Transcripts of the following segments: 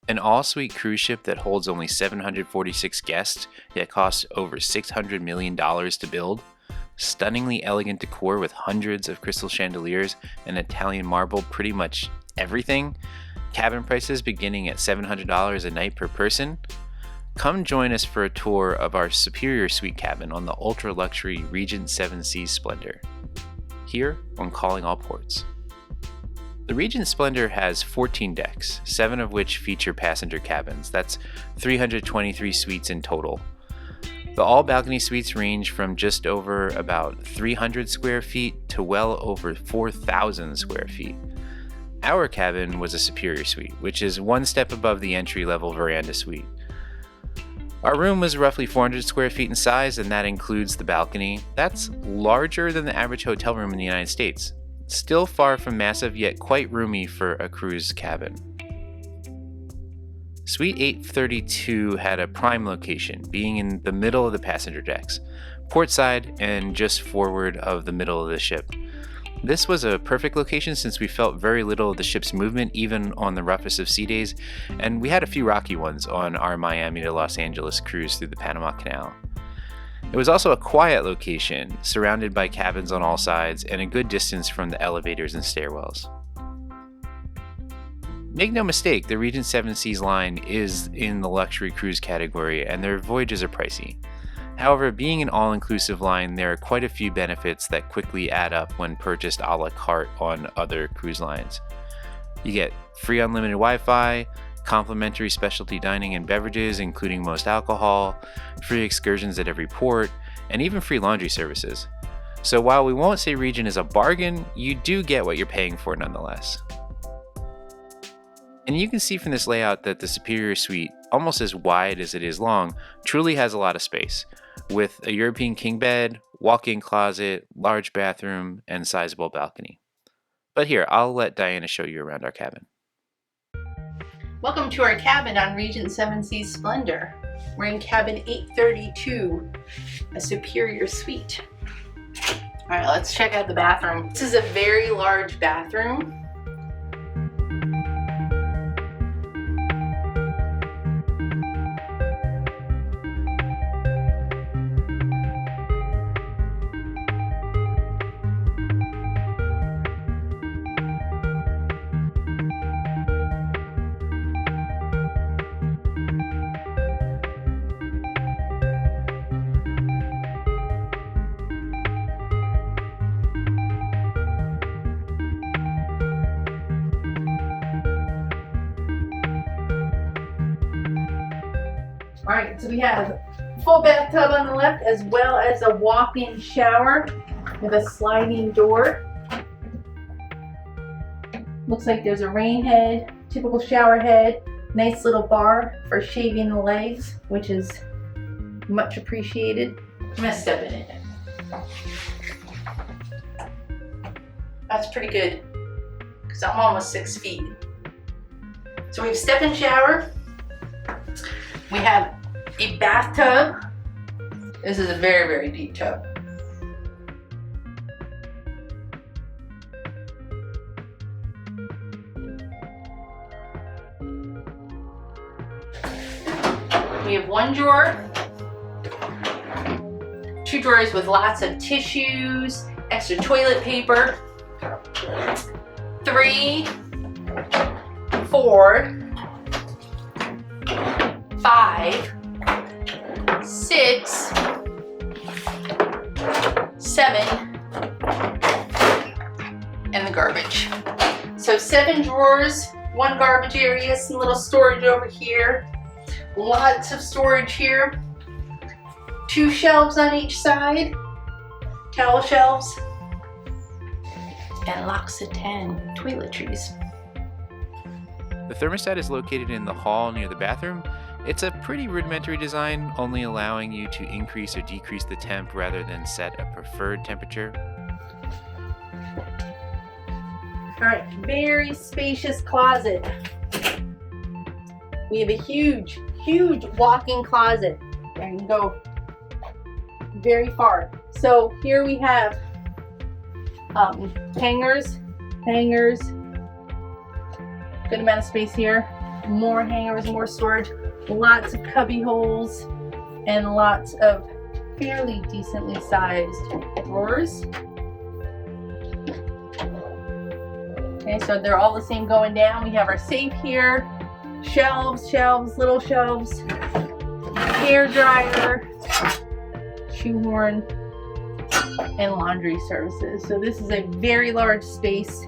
An all-suite cruise ship that holds only 746 guests, yet costs over $600 million to build. Stunningly elegant decor with hundreds of crystal chandeliers and Italian marble pretty much everything. Cabin prices beginning at $700 a night per person. Come join us for a tour of our Superior Suite cabin on the ultra-luxury REGENT 7 Seas Splendor, here on Calling All Ports. The REGENT Splendor has 14 decks, 7 of which feature passenger cabins. That's 323 suites in total. The all-balcony suites range from just over about 300 square feet to well over 4,000 square feet. Our cabin was a Superior Suite, which is one step above the entry-level veranda suite. Our room was roughly 400 square feet in size, and that includes the balcony. That's larger than the average hotel room in the United States. Still far from massive, yet quite roomy for a cruise cabin. Suite 832 had a prime location, being in the middle of the passenger decks, port side and just forward of the middle of the ship. This was a perfect location since we felt very little of the ship's movement even on the roughest of sea days, and we had a few rocky ones on our Miami to Los Angeles cruise through the Panama Canal. It was also a quiet location, surrounded by cabins on all sides and a good distance from the elevators and stairwells. Make no mistake, the REGENT 7 Seas line is in the luxury cruise category and their voyages are pricey. However, being an all-inclusive line, there are quite a few benefits that quickly add up when purchased a la carte on other cruise lines. You get free unlimited Wi-Fi, complimentary specialty dining and beverages including most alcohol, free excursions at every port, and even free laundry services. So while we won't say REGENT is a bargain, you do get what you're paying for nonetheless. And you can see from this layout that the Superior Suite, almost as wide as it is long, truly has a lot of space, with a European king bed, walk-in closet, large bathroom, and sizable balcony. But here, I'll let Diana show you around our cabin. Welcome to our cabin on REGENT 7 Seas Splendor. We're in cabin 832, a Superior Suite. All right, let's check out the bathroom. This is a very large bathroom. All right, so we have a full bathtub on the left as well as a walk-in shower with a sliding door. Looks like there's a rain head, typical shower head, nice little bar for shaving the legs, which is much appreciated. I'm gonna step in it. That's pretty good because I'm almost 6 feet. So we have step-in shower. We have a bathtub. This is a very, very deep tub. We have one drawer, 2 drawers with lots of tissues, extra toilet paper, 3, 4, 5, 6, 7, and the garbage. So 7 drawers, 1 garbage area, some little storage over here, lots of storage here, 2 shelves on each side, towel shelves, and L'Occitane toiletries. The thermostat is located in the hall near the bathroom. It's a pretty rudimentary design, only allowing you to increase or decrease the temp rather than set a preferred temperature. All right, very spacious closet. We have a huge, huge walk-in closet. There you can go very far. So here we have hangers, good amount of space here. more hangers, more storage, lots of cubby holes, and lots of fairly decently sized drawers. Okay, so they're all the same going down. We have our safe here, shelves, little shelves, hair dryer, shoehorn, and laundry services. So this is a very large space.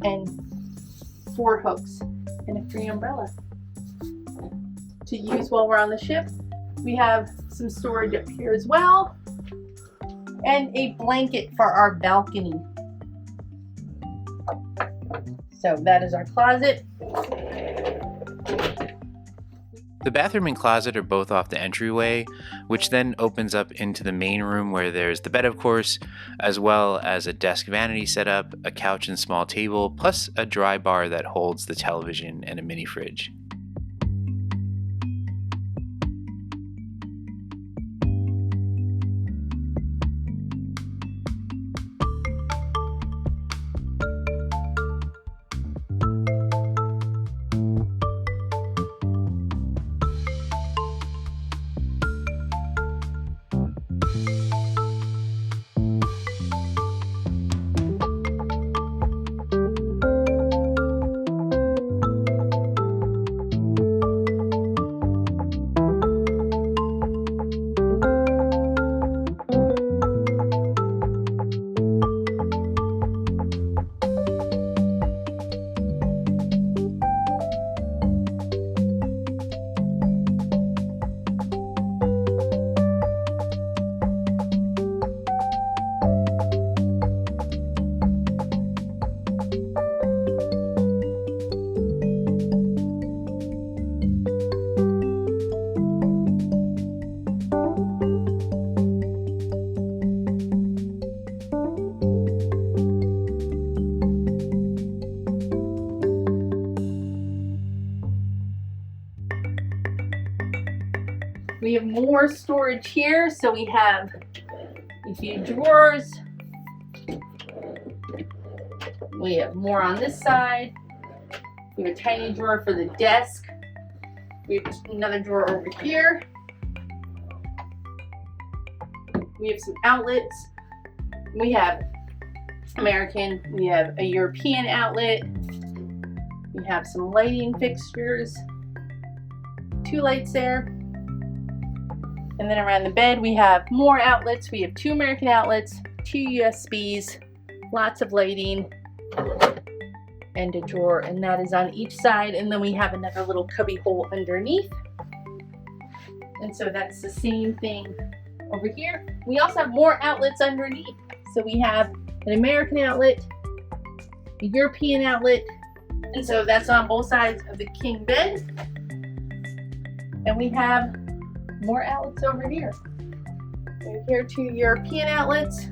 And 4 hooks and a free umbrella to use while we're on the ship. We have some storage up here as well, and a blanket for our balcony. So that is our closet. The bathroom and closet are both off the entryway, which then opens up into the main room where there's the bed, of course, as well as a desk vanity setup, a couch and small table, plus a dry bar that holds the television and a mini fridge. We have more storage here, so we have a few drawers. We have more on this side. We have a tiny drawer for the desk. We have another drawer over here. We have some outlets. We have American, we have a European outlet. We have some lighting fixtures. 2 lights there. And then around the bed we have more outlets. We have 2 American outlets, 2 USBs, lots of lighting, and a drawer, and that is on each side. And then we have another little cubby hole underneath. And so that's the same thing over here. We also have more outlets underneath. So we have an American outlet, a European outlet, and so that's on both sides of the king bed. And we have more outlets over here. Over here, 2 European outlets.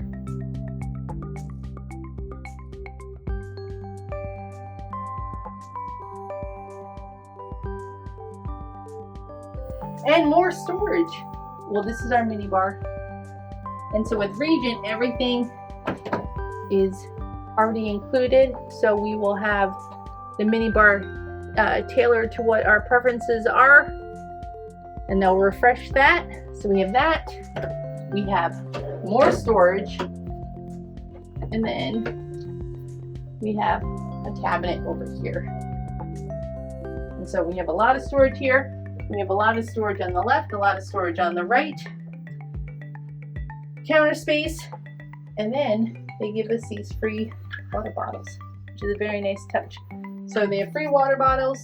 And more storage. Well, this is our mini bar. And so with Regent, everything is already included. So we will have the mini bar tailored to what our preferences are. And they'll refresh that. So we have that. We have more storage. And then we have a cabinet over here. And so we have a lot of storage here. We have a lot of storage on the left, a lot of storage on the right. Counter space. And then they give us these free water bottles, which is a very nice touch. So they have free water bottles.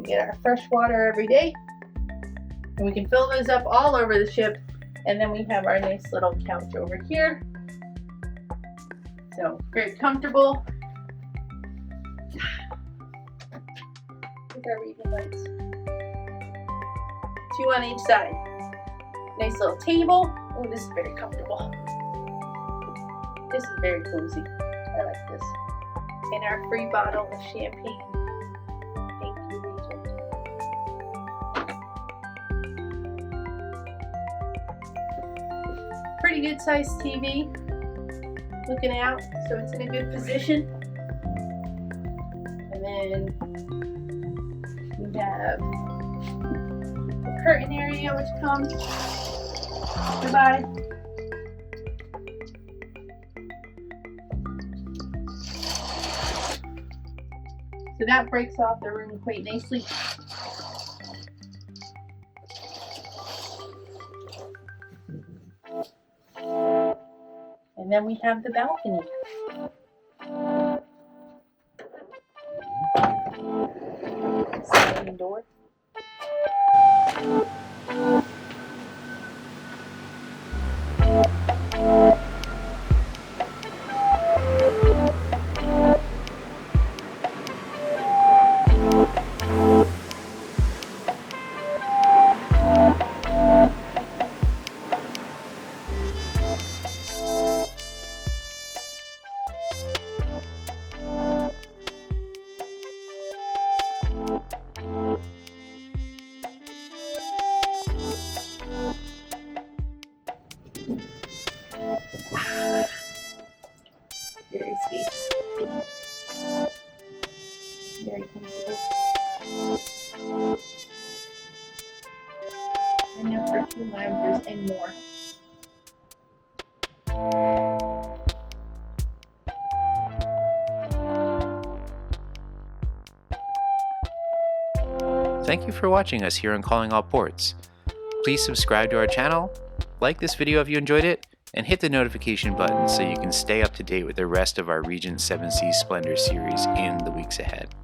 We get our fresh water every day. And we can fill those up all over the ship. And then we have our nice little couch over here. So very comfortable. With our reading lights. 2 on each side. Nice little table. Oh, this is very comfortable. This is very cozy. I like this. And our free bottle of champagne. Thank you, Regent. Pretty good sized TV. Looking out, so it's in a good position. And then we have the curtain area which comes. Goodbye. So that breaks off the room quite nicely. And then we have the balcony. Sliding door. Very spacious. Very comfortable. Enough for 2 loungers and more. Thank you for watching us here on Calling All Ports. Please subscribe to our channel, like this video if you enjoyed it, and hit the notification button so you can stay up to date with the rest of our Regent 7 Seas Splendor series in the weeks ahead.